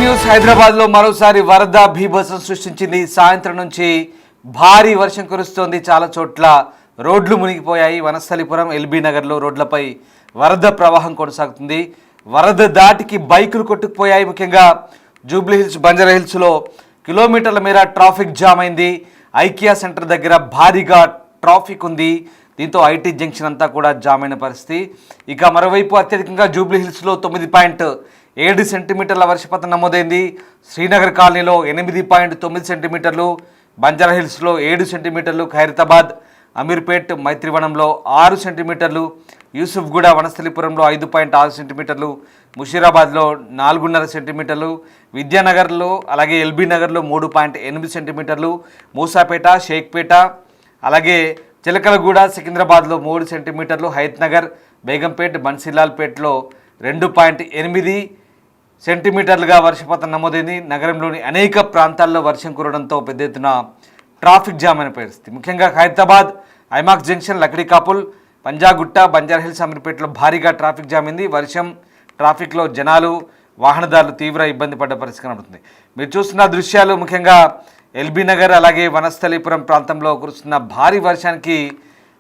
News Hyderabad లో మరోసారి వరద బీభత్సం సృష్టించింది. సాయంత్రం నుంచి భారీ వర్షం కురుస్తోంది. చాలా చోట్ల రోడ్లు మునిగిపోయాయి. వనస్థలిపురం, ఎల్బీ నగర్ లో రోడ్లపై వరద ప్రవాహం కొనసాగుతుంది. వరద దాటికి బైకులు కొట్టుకుపోయాయి. ముఖ్యంగా జూబ్లీ హిల్స్, బంజారా హిల్స్ లో కిలోమీటర్ల మేర ట్రాఫిక్ జామ్ అయింది. ఐకియా సెంటర్ దగ్గర భారీగా ట్రాఫిక్ ఉంది. దీంతో ఐటీ జంక్షన్ అంతా కూడా జామ్ అయిన పరిస్థితి. ఇక మరోవైపు అత్యధికంగా జూబ్లీ హిల్స్లో 9.7 సెంటీమీటర్ల వర్షపాతం నమోదైంది. శ్రీనగర్ కాలనీలో 8.9 సెంటీమీటర్లు, బంజారా హిల్స్లో 7 సెంటీమీటర్లు, ఖైరతాబాద్, అమీర్పేట్, మైత్రివనంలో 6 సెంటీమీటర్లు, యూసుఫ్గూడ, వనస్థలిపురంలో 5.6 సెంటీమీటర్లు, ముషీరాబాద్లో 4.5 సెంటీమీటర్లు, విద్యానగర్లో అలాగే ఎల్బీ నగర్లో 3.8 సెంటీమీటర్లు, మూసాపేట, షేక్పేట అలాగే చిలకలగూడ, సికింద్రాబాద్లో 3 సెంటీమీటర్లు, హయత్ నగర్, బేగంపేట్, బన్సీలాల్పేట్లో 2.8 సెంటీమీటర్లుగా వర్షపాతం నమోదైంది. నగరంలోని అనేక ప్రాంతాల్లో వర్షం కురవడంతో పెద్ద ఎత్తున ట్రాఫిక్ జామ్ అయిన పరిస్థితి. ముఖ్యంగా Khairatabad, IMAX junction, Lakdikapul, Panjagutta, Banjara hills, అమీర్పేటలో భారీగా ట్రాఫిక్ జామ్ అయింది. వర్షం, ట్రాఫిక్లో జనాలు, వాహనదారులు తీవ్ర ఇబ్బంది పడ్డ పరిస్థితి కనబడుతుంది. మీరు చూస్తున్న దృశ్యాలు ముఖ్యంగా ఎల్బీ నగర్ అలాగే వనస్థలిపురం ప్రాంతంలో కురుస్తున్న భారీ వర్షానికి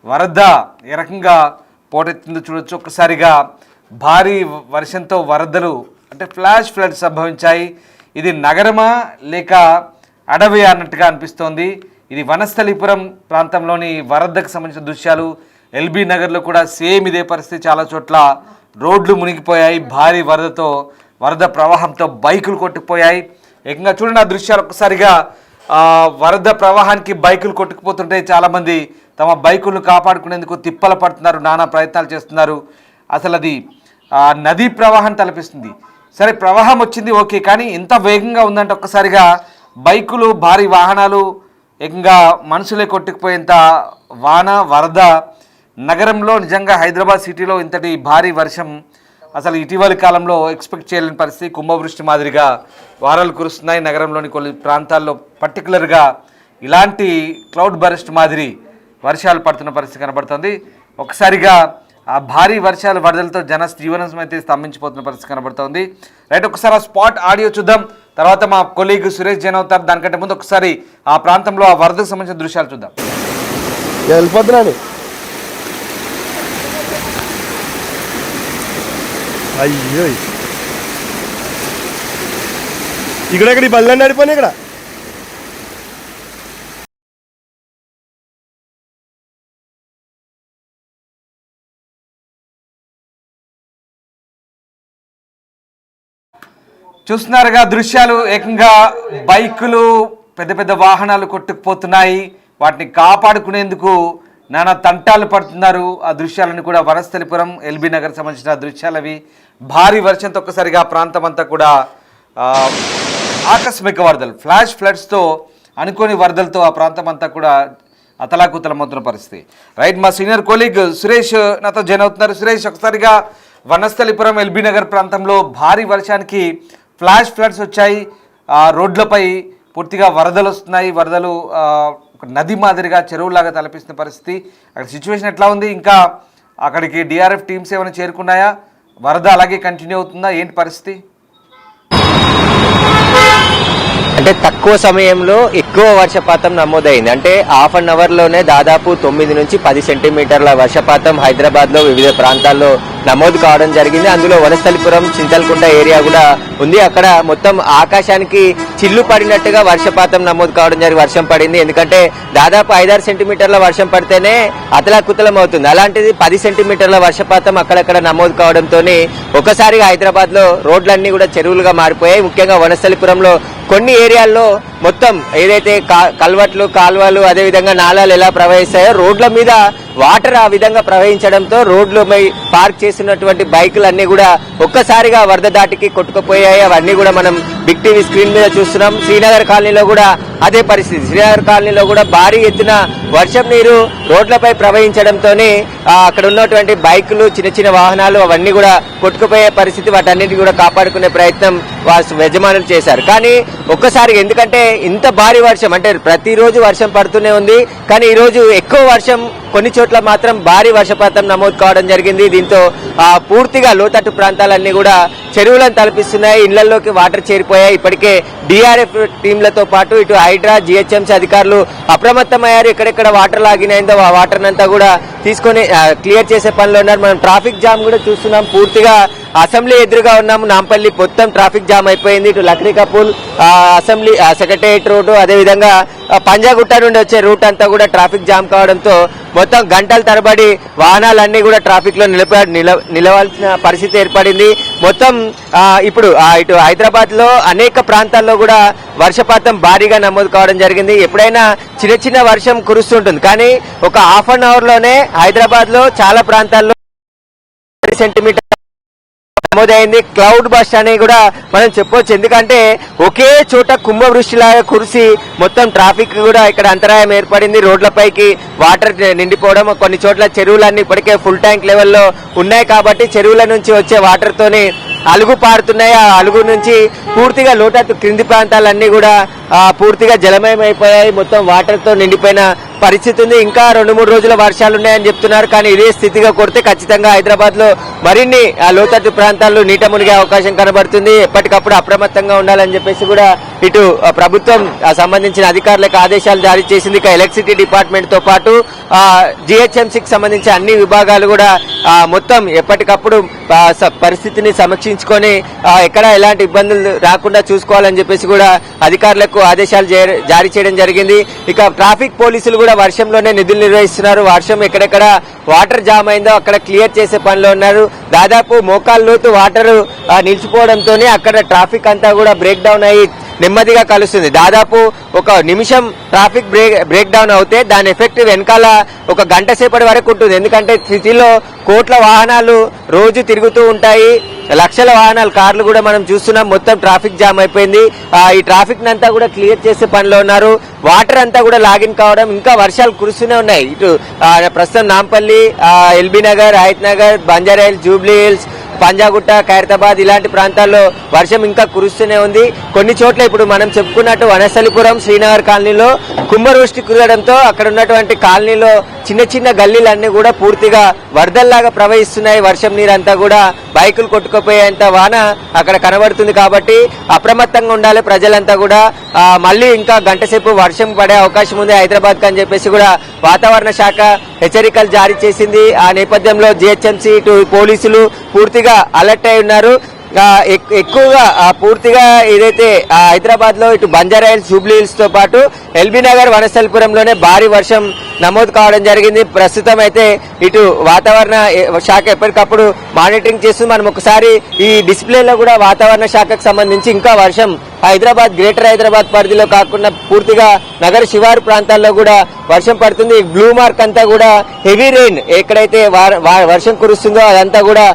వరద ఏ రకంగా పోటెత్తిందో చూడొచ్చు. ఒక్కసారిగా భారీ వర్షంతో వరదలు అంటే ఫ్లాష్ ఫ్లడ్స్ సంభవించాయి. ఇది నగరమా లేక అడవి అన్నట్టుగా అనిపిస్తోంది. ఇది వనస్థలిపురం ప్రాంతంలోని వరదకు సంబంధించిన దృశ్యాలు. ఎల్బీ నగర్లో కూడా సేమ్ ఇదే పరిస్థితి. చాలా చోట్ల రోడ్లు మునిగిపోయాయి. భారీ వరదతో, వరద ప్రవాహంతో బైకులు కొట్టుకుపోయాయి. ఏకంగా చూడండి ఆ దృశ్యాలు. ఒక్కసారిగా వరద ప్రవాహానికి బైకులు కొట్టుకుపోతుంటే చాలామంది తమ బైకులను కాపాడుకునేందుకు తిప్పల పడుతున్నారు, నానా ప్రయత్నాలు చేస్తున్నారు. అసలు అది నదీ ప్రవాహం తలపిస్తుంది. సరే, ప్రవాహం వచ్చింది ఓకే, కానీ ఇంత వేగంగా ఉందంటే ఒక్కసారిగా బైకులు, భారీ వాహనాలు ఏకంగా మనుషులే కొట్టుకుపోయేంత వాన, వరద నగరంలో. నిజంగా హైదరాబాద్ సిటీలో ఇంతటి భారీ వర్షం అసలు ఇటీవలి కాలంలో ఎక్స్పెక్ట్ చేయలేని పరిస్థితి. కుంభవృష్టి మాదిరిగా వారాలు కురుస్తున్నాయి. నగరంలోని కొన్ని ప్రాంతాల్లో పర్టికులర్గా ఇలాంటి క్లౌడ్ బరస్ట్ మాదిరి వర్షాలు పడుతున్న పరిస్థితి కనబడుతుంది. ఒకసారిగా ఆ భారీ వర్షాలు, వరదలతో జీవనం అయితే స్తంభించిపోతున్న పరిస్థితి కనబడుతుంది. రైట్, ఒకసారి ఆ స్పాట్ ఆడియో చూద్దాం. తర్వాత మా కొలీగ్ సురేష్ జైన్ అవుతారు. దానికంటే ముందు ఒకసారి ఆ ప్రాంతంలో ఆ వరదకు సంబంధించిన దృశ్యాలు చూద్దాం. అయ్యో, ఇక్కడ ఈ బళ్ళని నడిపోయి ఇక్కడ చూస్తున్నారుగా దృశ్యాలు. ఏకంగా బైకులు, పెద్ద పెద్ద వాహనాలు కొట్టుకుపోతున్నాయి. వాటిని కాపాడుకునేందుకు నానా తంటాలు పడుతున్నారు. ఆ దృశ్యాలను కూడా వనస్థలిపురం, ఎల్బీ నగర్ సంబంధించిన దృశ్యాలు అవి. భారీ వర్షంతో ఒక్కసారిగా ఆ ప్రాంతం అంతా కూడా ఆకస్మిక వరదలు, ఫ్లాష్ ఫ్లడ్స్తో, అనుకోని వరదలతో ఆ ప్రాంతం అంతా కూడా అతలాకుతలమవుతున్న పరిస్థితి. రైట్, మా సీనియర్ కొలీగ్ సురేష్ నాతో జాయిన్ అవుతున్నారు. సురేష్, ఒకసారిగా వనస్థలిపురం, ఎల్బీ నగర్ ప్రాంతంలో భారీ వర్షానికి ఫ్లాష్ ఫ్లడ్స్ వచ్చాయి. రోడ్లపై పూర్తిగా వరదలు వస్తున్నాయి. వరదలు ఒక నది మాదిరిగా, చెరువులాగా తలపిస్తున్న పరిస్థితి. అక్కడ సిచ్యువేషన్ ఎట్లా ఉంది? ఇంకా అక్కడికి డిఆర్ఎఫ్ టీమ్స్ ఏమైనా చేరుకున్నాయా? వరద అలాగే కంటిన్యూ అవుతుందా? ఏంటి పరిస్థితి? అంటే తక్కువ సమయంలో ఎక్కువ వర్షపాతం నమోదైంది. అంటే హాఫ్ అన్ అవర్లోనే దాదాపు 9 నుంచి 10 సెంటీమీటర్ల వర్షపాతం హైదరాబాద్లో వివిధ ప్రాంతాల్లో నమోదు కావడం జరిగింది. అందులో వనస్థలిపురం, చింతల్కుంట ఏరియా కూడా ఉంది. అక్కడ మొత్తం ఆకాశానికి చిల్లు పడినట్టుగా వర్షపాతం నమోదు కావడం జరిగి వర్షం పడింది. ఎందుకంటే దాదాపు 5-6 సెంటీమీటర్ల వర్షం పడితేనే అతలాకుతలం అవుతుంది. అలాంటిది 10 సెంటీమీటర్ల వర్షపాతం అక్కడక్కడ నమోదు కావడంతో ఒకసారిగా హైదరాబాద్ లో రోడ్లన్నీ కూడా చెరువులుగా మారిపోయాయి. ముఖ్యంగా వనస్థలిపురంలో కొన్ని ఏరియాల్లో మొత్తం ఏదైతే కల్వర్ట్లు, కాల్వలు, అదేవిధంగా నాలాలు ఎలా ప్రవహిస్తాయో రోడ్ల మీద వాటర్ ఆ విధంగా ప్రవహించడంతో రోడ్లపై పార్క్ చేసినటువంటి బైకులన్నీ కూడా ఒక్కసారిగా వరద దాటికి కొట్టుకుపోయాయి. అవన్నీ కూడా మనం బిగ్ టీవీ స్క్రీన్ మీద చూస్తున్నాం. శ్రీనగర్ కాలనీలో కూడా అదే పరిస్థితి. శ్రీనగర్ కాలనీలో కూడా భారీ ఎత్తున వర్షం నీరు రోడ్లపై ప్రవహించడంతో అక్కడ ఉన్నటువంటి బైకులు, చిన్న చిన్న వాహనాలు అవన్నీ కూడా కొట్టుకుపోయే పరిస్థితి. వాటన్నిటిని కూడా కాపాడుకునే ప్రయత్నం యజమానులు చేశారు. కానీ ఒక్కసారి ఎందుకంటే ఇంత భారీ వర్షం అంటే ప్రతిరోజు వర్షం పడుతూనే ఉంది. కానీ ఈరోజు ఎక్కువ వర్షం కొన్ని చోట్ల మాత్రం భారీ వర్షపాతం నమోదు కావడం జరిగింది. దీంతో పూర్తిగా లోతట్టు ప్రాంతాలన్నీ కూడా చెరువులను తలపిస్తున్నాయి, ఇళ్లలోకి వాటర్ చేరిపోయాయి. ఇప్పటికే డిఆర్ఎఫ్ టీంలతో పాటు ఇటు హైడ్రా జిహెచ్ఎంసీ అధికారులు అప్రమత్తమయ్యారు. ఎక్కడెక్కడ వాటర్ లాగినాయిందో ఆ వాటర్ అంతా కూడా తీసుకొని క్లియర్ చేసే పనిలో ఉన్నారు. మనం ట్రాఫిక్ జామ్ కూడా చూస్తున్నాం. పూర్తిగా అసెంబ్లీ ఎదురుగా ఉన్నాము, నాంపల్లి మొత్తం ట్రాఫిక్ జామ్ అయిపోయింది. ఇటు లక్రీకపూల్ అసెంబ్లీ సెక్రటేరియట్ రోడ్డు, అదేవిధంగా పంజాగుట్ట నుండి వచ్చే రూట్ అంతా కూడా ట్రాఫిక్ జామ్ కావడంతో మొత్తం గంటల తరబడి వాహనాలన్నీ కూడా ట్రాఫిక్ లో నిలవాల్సిన పరిస్థితి ఏర్పడింది. మొత్తం ఇప్పుడు ఇటు హైదరాబాద్ లో అనేక ప్రాంతాల్లో కూడా వర్షపాతం భారీగా నమోదు కావడం జరిగింది. ఎప్పుడైనా చిన్న చిన్న వర్షం కురుస్తుంటుంది, కానీ ఒక హాఫ్ అన్ అవర్ లోనే హైదరాబాద్ లో చాలా ప్రాంతాల్లో సెంటీమీటర్ నమోదైంది. క్లౌడ్ బస్ట్ అని కూడా మనం చెప్పొచ్చు. ఎందుకంటే ఒకే చోట కుంభవృష్టిలాగా కురిసి మొత్తం ట్రాఫిక్ కూడా ఇక్కడ అంతరాయం ఏర్పడింది. రోడ్లపైకి వాటర్ నిండిపోవడం, కొన్ని చోట్ల చెరువులన్నీ ఇప్పటికే ఫుల్ ట్యాంక్ లెవెల్లో ఉన్నాయి కాబట్టి చెరువుల నుంచి వచ్చే వాటర్ తోని అలుగు పారుతున్నాయి. ఆ అలుగు నుంచి పూర్తిగా లోతట్టు క్రింది ప్రాంతాలన్నీ కూడా పూర్తిగా జలమయం అయిపోయాయి. మొత్తం వాటర్ తో నిండిపోయిన పరిస్థితి ఉంది. ఇంకా 2-3 రోజుల వర్షాలు ఉన్నాయని చెప్తున్నారు, కానీ ఇదే స్థితిగా కొడితే ఖచ్చితంగా హైదరాబాద్ లో మరిన్ని లోతట్టు ప్రాంతాల్లో నీట మునిగే అవకాశం కనబడుతుంది. ఎప్పటికప్పుడు అప్రమత్తంగా ఉండాలని చెప్పేసి కూడా ఇటు ప్రభుత్వం సంబంధించిన అధికారులకు ఆదేశాలు జారీ చేసింది. ఇక ఎలక్ట్రిసిటీ డిపార్ట్మెంట్ తో పాటు జిహెచ్ఎంసీకి సంబంధించిన అన్ని విభాగాలు కూడా మొత్తం ఎప్పటికప్పుడు పరిస్థితిని సమీక్షించుకొని ఎక్కడ ఎలాంటి ఇబ్బందులు రాకుండా చూసుకోవాలని చెప్పేసి కూడా అధికారులకు ఆదేశాలు జారీ చేయడం జరిగింది. ఇక ట్రాఫిక్ పోలీసులు కూడా వర్షంలోనే విధులు నిర్వహిస్తున్నారు. వర్షం ఎక్కడెక్కడ వాటర్ జామ్ అయిందో అక్కడ క్లియర్ చేసే పనిలో ఉన్నారు. దాదాపు మోకాళ్ళ లోతు వాటర్ నిలిచిపోవడంతో అక్కడ ట్రాఫిక్ అంతా కూడా బ్రేక్ డౌన్ అయ్యి నెమ్మదిగా కలుస్తుంది. దాదాపు ఒక నిమిషం ట్రాఫిక్ బ్రేక్ డౌన్ అవుతే దాని ఎఫెక్ట్ వెనకాల ఒక గంట సేపటి వరకు ఉంటుంది. ఎందుకంటే సిటీలో కోట్ల వాహనాలు రోజు తిరుగుతూ ఉంటాయి, లక్షల వాహనాలు కార్లు కూడా మనం చూస్తున్నాం. మొత్తం ట్రాఫిక్ జామ్ అయిపోయింది. ఈ ట్రాఫిక్ అంతా కూడా క్లియర్ చేసే పనిలో ఉన్నారు. వాటర్ అంతా కూడా లాగిన్ కావడం, ఇంకా వర్షాలు కురుస్తూనే ఉన్నాయి. ఇటు ప్రస్తుతం నాంపల్లి, ఎల్బీ నగర్, హయత్ నగర్, బంజారాహిల్స్, జూబ్లీ హిల్స్, పంజాగుట్ట, ఖైరతాబాద్ ఇలాంటి ప్రాంతాల్లో వర్షం ఇంకా కురుస్తూనే ఉంది. కొన్ని చోట్ల ఇప్పుడు మనం చెప్పుకున్నట్టు వనస్థలిపురం, శ్రీనగర్ కాలనీలో కుంభవృష్టి కురవడంతో అక్కడ ఉన్నటువంటి కాలనీలో చిన్న చిన్న గల్లీలన్నీ కూడా పూర్తిగా వరదల్లాగా ప్రవహిస్తున్నాయి. వర్షం నీరంతా కూడా బైకులు కొట్టుకుపోయేంత వాన అక్కడ కనబడుతుంది. కాబట్టి అప్రమత్తంగా ఉండాలి ప్రజలంతా కూడా. మళ్ళీ ఇంకా గంట సేపు వర్షం పడే అవకాశం ఉంది హైదరాబాద్ అని చెప్పేసి కూడా వాతావరణ శాఖ హెచ్చరికలు జారీ చేసింది. ఆ నేపథ్యంలో జిహెచ్ఎంసీ ఇటు పోలీసులు పూర్తిగా అలర్ట్ అయి ఉన్నారు. ఎక్కువగా పూర్తిగా ఏదైతే హైదరాబాద్ లో ఇటు బంజారాహిల్స్, జూబ్లీ హిల్స్ తో పాటు ఎల్బీ నగర్, వనస్థలిపురంలోనే భారీ వర్షం నమోదు కావడం జరిగింది. ప్రస్తుతం అయితే ఇటు వాతావరణ శాఖ ఎప్పటికప్పుడు మానిటరింగ్ చేస్తూ మనం ఒకసారి ఈ డిస్ప్లేలో కూడా వాతావరణ శాఖకు సంబంధించి ఇంకా వర్షం హైదరాబాద్, గ్రేటర్ హైదరాబాద్ పరిధిలో కాకుండా పూర్తిగా నగర శివారు ప్రాంతాల్లో కూడా వర్షం పడుతుంది. బ్లూ మార్క్ అంతా కూడా హెవీ రెయిన్, ఎక్కడైతే వర్షం కురుస్తుందో అదంతా కూడా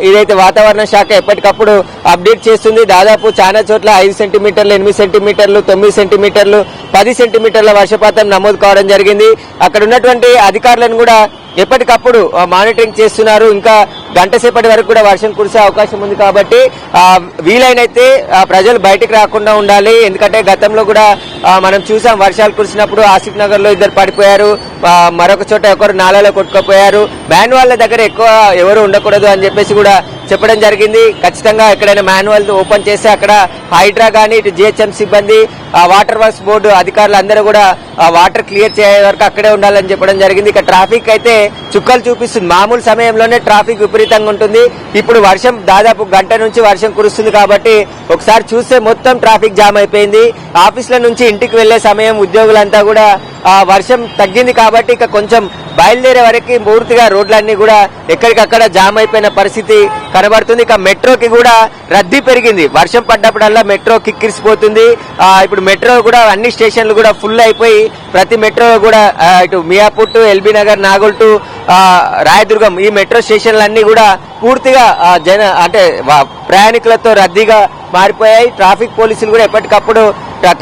ఇదైతే వాతావరణ శాఖ ఎప్పటికప్పుడు అప్డేట్ చేస్తుంది. దాదాపు చాలా చోట్ల 5 సెంటీమీటర్లు, 8 సెంటీమీటర్లు, 9 సెంటీమీటర్లు, 10 సెంటీమీటర్ల వర్షపాతం నమోదు కావడం జరిగింది. అక్కడ ఉన్నటువంటి అధికారులను కూడా ఎప్పటికప్పుడు మానిటరింగ్ చేస్తున్నారు. ఇంకా గంట సేపటి వరకు కూడా వర్షం కురిసే అవకాశం ఉంది. కాబట్టి వీలైనైతే ప్రజలు బయటకు రాకుండా ఉండాలి. ఎందుకంటే గతంలో కూడా మనం చూసాం, వర్షాలు కురిసినప్పుడు ఆసిఫ్ నగర్ లో 2 పడిపోయారు, మరొక చోట ఒకరు నాలలో కొట్టుకుపోయారు. మాన్యువల్ దగ్గర ఎక్కువ ఎవరు ఉండకూడదు అని చెప్పేసి కూడా చెప్పడం జరిగింది. ఖచ్చితంగా ఎక్కడైనా మాన్యువల్ ఓపెన్ చేస్తే అక్కడ హైడ్రా గానీ, ఇటు జిహెచ్ఎం సిబ్బంది, వాటర్ వర్క్స్ బోర్డు అధికారులు అందరూ కూడా వాటర్ క్లియర్ చేసే వరకు అక్కడే ఉండాలని చెప్పడం జరిగింది. ఇక ట్రాఫిక్ అయితే చుక్కలు చూపిస్తుంది. మామూలు సమయంలోనే ట్రాఫిక్ విపరీతంగా ఉంటుంది. ఇప్పుడు వర్షం దాదాపు గంట నుంచి వర్షం కురుస్తుంది కాబట్టి ఒకసారి చూస్తే మొత్తం ట్రాఫిక్ జామ్ అయిపోయింది. ఆఫీసుల నుంచి ఇంటికి వెళ్లే సమయం ఉద్యోగులంతా కూడా వర్షం తగ్గింది కాబట్టి ఇక కొంచెం బయలుదేరే వరకు పూర్తిగా రోడ్లన్నీ కూడా ఎక్కడికక్కడ జామ్ అయిపోయిన పరిస్థితి కనబడుతుంది. ఇక మెట్రోకి కూడా రద్దీ పెరిగింది. వర్షం పడ్డప్పుడల్లా మెట్రో కిక్కిరిసిపోతుంది. ఇప్పుడు మెట్రో కూడా అన్ని స్టేషన్లు కూడా ఫుల్ అయిపోయి ప్రతి మెట్రో కూడా ఇటు Miyapur to LB Nagar, Nagole to Rayadurgam ఈ మెట్రో స్టేషన్లన్నీ కూడా పూర్తిగా ప్రయాణికులతో రద్దీగా మారిపోయాయి. ట్రాఫిక్ పోలీసులు కూడా ఎప్పటికప్పుడు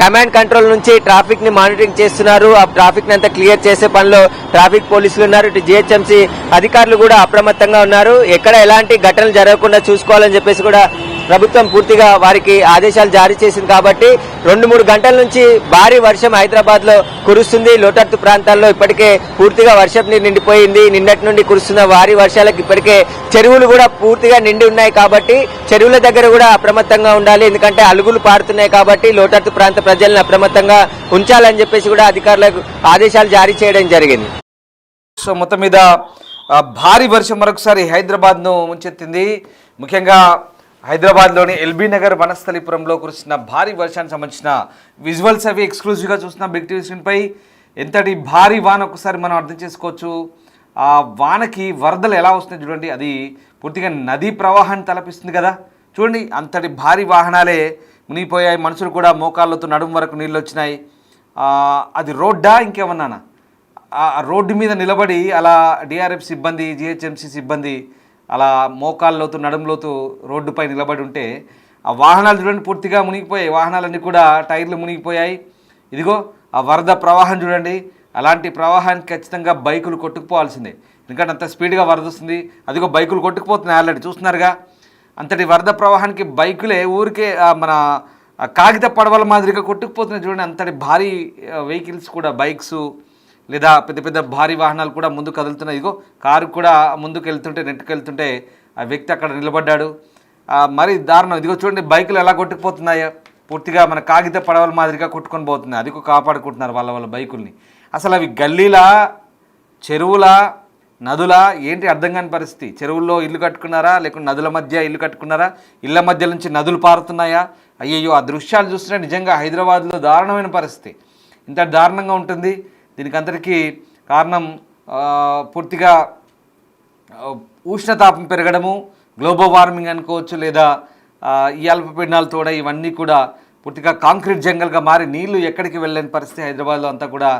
కమాండ్ కంట్రోల్ నుంచి ట్రాఫిక్ ని మానిటరింగ్ చేస్తున్నారు. ఆ ట్రాఫిక్ ని అంతా క్లియర్ చేసే పనిలో ట్రాఫిక్ పోలీసులు ఉన్నారు. ఇటు జిహెచ్ఎంసీ అధికారులు కూడా అప్రమత్తంగా ఉన్నారు. ఎక్కడ ఎలాంటి ఘటనలు జరగకుండా చూసుకోవాలని చెప్పేసి కూడా ప్రభుత్వం పూర్తిగా వారికి ఆదేశాలు జారీ చేసింది కాబట్టి 2-3 గంటల నుంచి భారీ వర్షం హైదరాబాద్ లో కురుస్తుంది. లోతట్టు ప్రాంతాల్లో ఇప్పటికే పూర్తిగా వర్షం నీరు నిండిపోయింది. నిన్నటి నుండి కురుస్తున్న భారీ వర్షాలకు ఇప్పటికే చెరువులు కూడా పూర్తిగా నిండి ఉన్నాయి కాబట్టి చెరువుల దగ్గర కూడా అప్రమత్తంగా ఉండాలి. ఎందుకంటే అలుగులు పారుతున్నాయి కాబట్టి లోతట్టు ప్రాంత ప్రజలను అప్రమత్తంగా ఉంచాలని చెప్పేసి కూడా అధికారులకు ఆదేశాలు జారీ చేయడం జరిగింది. సో మొత్తం మీద భారీ వర్షం మరొకసారి హైదరాబాద్ను ముంచెత్తింది. ముఖ్యంగా హైదరాబాద్లోని ఎల్బీ నగర్ వనస్థలిపురంలో కురిసిన భారీ వర్షానికి సంబంధించిన విజువల్స్ అవి ఎక్స్క్లూజివ్గా చూసిన బిగ్ టీవీ స్క్రీన్పై. ఎంతటి భారీ వాన ఒకసారి మనం అర్థం చేసుకోవచ్చు. ఆ వానకి వరదలు ఎలా వస్తున్నాయి చూడండి. అది పూర్తిగా నదీ ప్రవాహాన్ని తలపిస్తుంది కదా. చూడండి అంతటి భారీ వాహనాలే మునిగిపోయాయి. మనుషులు కూడా మోకాళ్ళతో నడుము వరకు నీళ్ళు వచ్చినాయి. అది రోడ్డా ఇంకేమన్నానా? ఆ రోడ్డు మీద నిలబడి అలా డిఆర్ఎఫ్ సిబ్బంది, జిహెచ్ఎంసీ సిబ్బంది అలా మోకాళ్ళలోతు నడుములోతు రోడ్డుపై నిలబడి ఉంటే ఆ వాహనాలు చూడండి పూర్తిగా మునిగిపోయాయి. వాహనాలన్నీ కూడా టైర్లు మునిగిపోయాయి. ఇదిగో ఆ వరద ప్రవాహం చూడండి. అలాంటి ప్రవాహానికి ఖచ్చితంగా బైకులు కొట్టుకుపోవాల్సిందే. ఎందుకంటే అంత స్పీడ్గా వరద వస్తుంది. అదిగో బైకులు కొట్టుకుపోతున్నాయి ఆల్రెడీ చూస్తున్నారుగా. అంతటి వరద ప్రవాహానికి బైకులే ఊరికే మన కాగిత పడవల మాదిరిగా కొట్టుకుపోతున్నాయి చూడండి. అంతటి భారీ వెహికల్స్ కూడా, బైక్స్ లేదా పెద్ద పెద్ద భారీ వాహనాలు కూడా ముందుకు కదులుతున్నాయి. ఇదిగో కారు కూడా ముందుకు వెళ్తుంటే, నెట్టుకు వెళ్తుంటే ఆ వ్యక్తి అక్కడ నిలబడ్డాడు. మరి దారుణం. ఇదిగో చూడండి బైకులు ఎలా కొట్టుకుపోతున్నాయో. పూర్తిగా మన కాగిత పడవల మాదిరిగా కొట్టుకొని పోతున్నాయి. అది కాపాడుకుంటున్నారు వాళ్ళ బైకుల్ని. అసలు అవి గల్లీలా, చెరువులా, నదులా ఏంటి అర్థం కాని పరిస్థితి. చెరువుల్లో ఇల్లు కట్టుకున్నారా, లేకుంటే నదుల మధ్య ఇల్లు కట్టుకున్నారా, ఇళ్ల మధ్య నుంచి నదులు పారుతున్నాయా? అయ్యయ్యో ఆ దృశ్యాలు చూస్తుంటే నిజంగా హైదరాబాద్లో దారుణమైన పరిస్థితి. ఇంత దారుణంగా ఉంటుంది. దీనికి అందరికీ కారణం పూర్తిగా ఉష్ణతాపం పెరగడము, గ్లోబల్ వార్మింగ్ అనుకోవచ్చు, లేదా ఈ అల్పపీడనాలు తోడ ఇవన్నీ కూడా పూర్తిగా కాంక్రీట్ జంగల్గా మారి నీళ్లు ఎక్కడికి వెళ్ళని పరిస్థితి హైదరాబాద్లో అంతా కూడా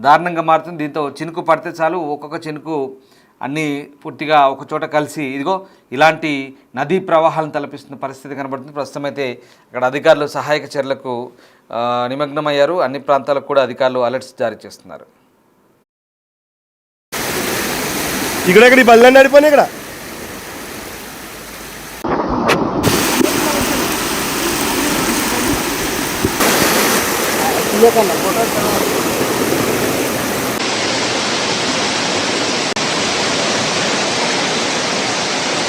దారుణంగా మారుతుంది. దీంతో చినుకు పడితే చాలు ఒక్కొక్క చినుకు అన్నీ పూర్తిగా ఒక చోట కలిసి ఇదిగో ఇలాంటి నదీ ప్రవాహాలను తలపిస్తున్న పరిస్థితి కనబడుతుంది. ప్రస్తుతం అయితే అక్కడ అధికారులు సహాయక చర్యలకు నిమగ్నమయ్యారు. అన్ని ప్రాంతాలకు కూడా అధికారులు అలర్ట్స్ జారీ చేస్తున్నారు. ఇక్కడ ఈ బళ్ళని నడిపోయి ఇక్కడ